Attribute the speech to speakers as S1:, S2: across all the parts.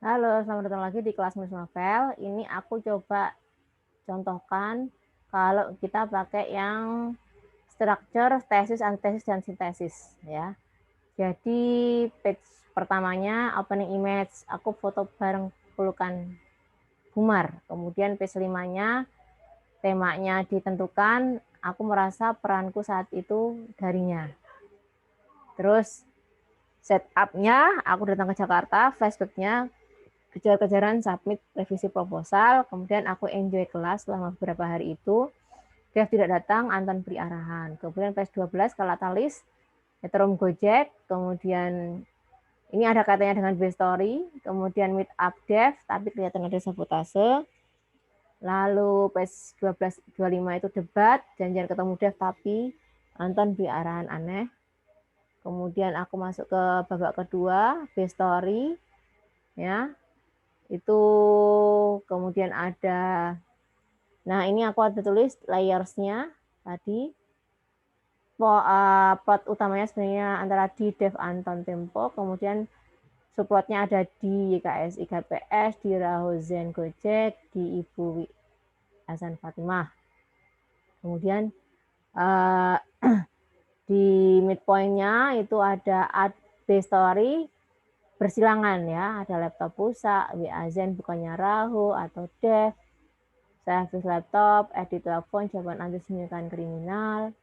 S1: Halo, selamat datang lagi di kelas menulis novel. Ini aku coba contohkan kalau kita pakai yang structure, tesis, antitesis, dan sintesis ya. Jadi page pertamanya opening image, aku foto bareng pelukan Bumar. Kemudian page 5-nya temanya ditentukan, aku merasa peranku saat itu darinya. Terus setup-nya, aku datang ke Jakarta, flashback-nya kejar-kejaran submit revisi proposal, kemudian aku enjoy kelas selama beberapa hari itu. Dev tidak datang, Anton beri arahan. Kemudian page 12 Kalatalis, Metronom Gojek, kemudian ini ada kaitannya dengan B story, kemudian meet up Dev, tapi kelihatan ada sabotase. Lalu page 12-25 itu debat, janjian ketemu Dev, tapi Anton beri arahan aneh. Kemudian aku masuk ke babak kedua, B story, ya, itu kemudian ada, nah ini aku ada tulis layersnya tadi. Plot utamanya sebenarnya antara di Dev Anton Tempo, kemudian subplotnya ada di YKSI KPS, di Rahozen Gojek, di Ibu Hasan Fatimah. Kemudian di midpointnya itu ada B story bersilangan ya, ada laptop rusak, WA Zen bukannya Rahu atau Dev, service laptop, edit telepon, jawaban anti sembunyikan kriminal.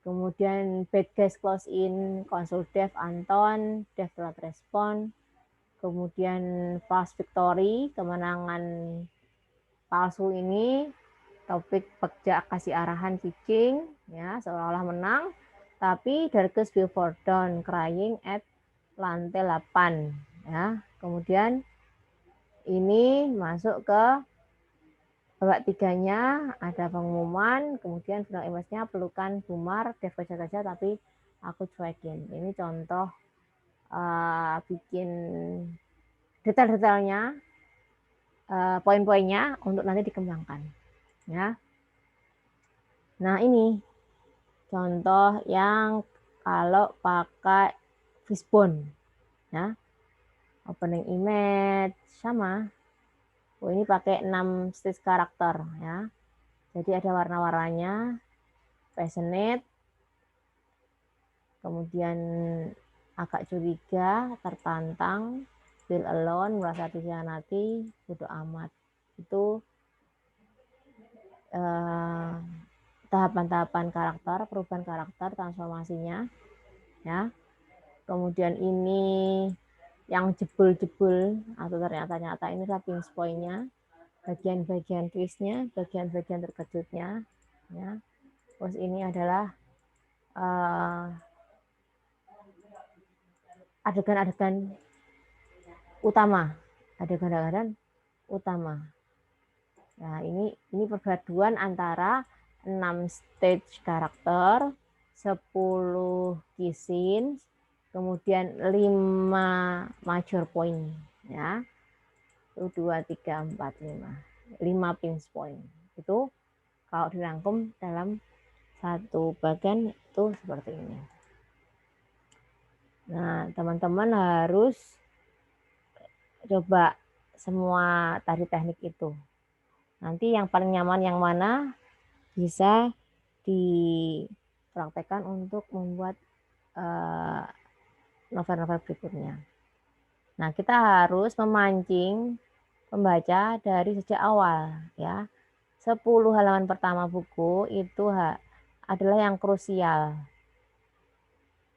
S1: Kemudian bad guys close in, konsul Dev Anton, Dev telat respon. Kemudian false victory, kemenangan palsu ini, topik Bagja kasih arahan pitching, ya seolah-olah menang, tapi Darkest Before Dawn, crying at lantai 8. Ya. Kemudian ini masuk ke babak tiganya, ada pengumuman, kemudian final image-nya pelukan Bumar, Dev kerja tapi aku cuekin. Ini contoh bikin detail-detailnya, poin-poinnya untuk nanti dikembangkan. Ya. Nah ini contoh yang kalau pakai Fishbone. Ya. Opening image sama. Oh, ini pakai 6 stage karakter ya. Jadi ada warna-warnanya, passionate, kemudian agak curiga, tertantang, feel alone, merasa dikhianati, bodo amat. Itu tahapan-tahapan karakter, perubahan karakter, transformasinya ya. Kemudian ini yang jebul-jebul atau ternyata ini pinch point-nya, bagian-bagian twist-nya, bagian-bagian terkejutnya ya. Terus ini adalah adegan-adegan utama, adegan-adegan utama. Nah, ini perpaduan antara 6 stage karakter, 10 key scenes, kemudian 5 major point ya. 1 2 3 4 5 pinch point. Itu kalau dirangkum dalam satu bagian itu seperti ini. Nah, teman-teman harus coba semua tadi teknik itu. Nanti yang paling nyaman yang mana bisa dipraktekkan untuk membuat novel-novel berikutnya. Nah, kita harus memancing pembaca dari sejak awal ya. 10 halaman pertama buku itu adalah yang krusial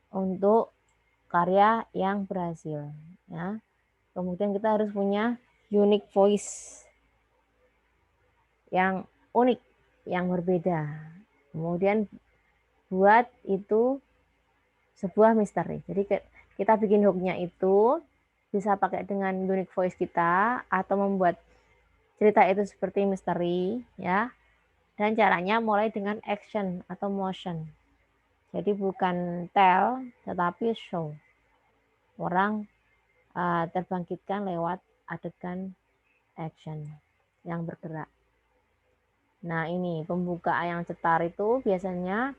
S1: untuk karya yang berhasil ya. Kemudian kita harus punya unique voice yang unik, yang berbeda. Kemudian buat itu sebuah misteri. Jadi kita bikin hooknya itu bisa pakai dengan unique voice kita atau membuat cerita itu seperti misteri ya. Dan caranya mulai dengan action atau motion. Jadi bukan tell tetapi show. Orang terbangkitkan lewat adegan action yang bergerak. Nah ini pembuka yang cetar itu biasanya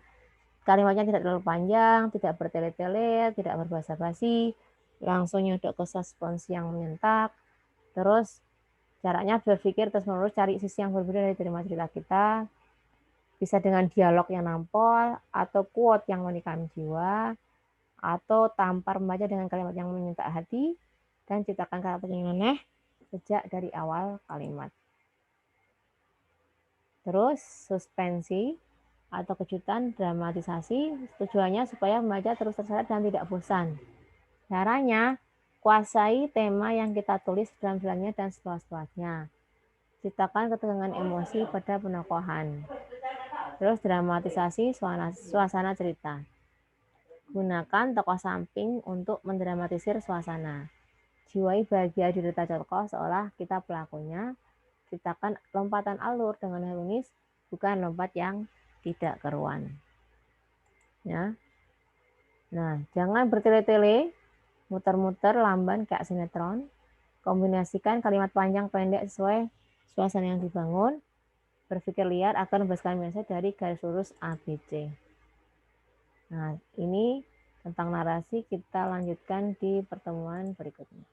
S1: kalimatnya tidak terlalu panjang, tidak bertele-tele, tidak berbasa-basi, langsung nyodok ke suspens yang menyentak, Terus caranya berpikir terus-menerus, cari sisi yang berbeda dari tema cerita kita. Bisa dengan dialog yang nampol, atau quote yang menikam jiwa, atau tampar membaca dengan kalimat yang menyentak hati, dan ciptakan karakter yang aneh sejak dari awal kalimat. Terus suspensi atau kejutan dramatisasi, tujuannya supaya membaca terus terseret dan tidak bosan. Caranya, kuasai tema yang kita tulis dalam filmnya dan seluas-luasnya. Ciptakan ketegangan emosi pada penokohan. Terus dramatisasi suasana cerita. Gunakan tokoh samping untuk mendramatisir suasana. Jiwai bahagia derita tokoh seolah kita pelakunya. Ciptakan lompatan alur dengan ironis, bukan lompat yang tidak keruan. Ya. Nah, jangan bertele-tele, muter-muter lamban kayak sinetron. Kombinasikan kalimat panjang pendek sesuai suasana yang dibangun. Berpikir liar akan membebaskan mindset dari garis lurus ABC. Nah, ini tentang narasi kita lanjutkan di pertemuan berikutnya.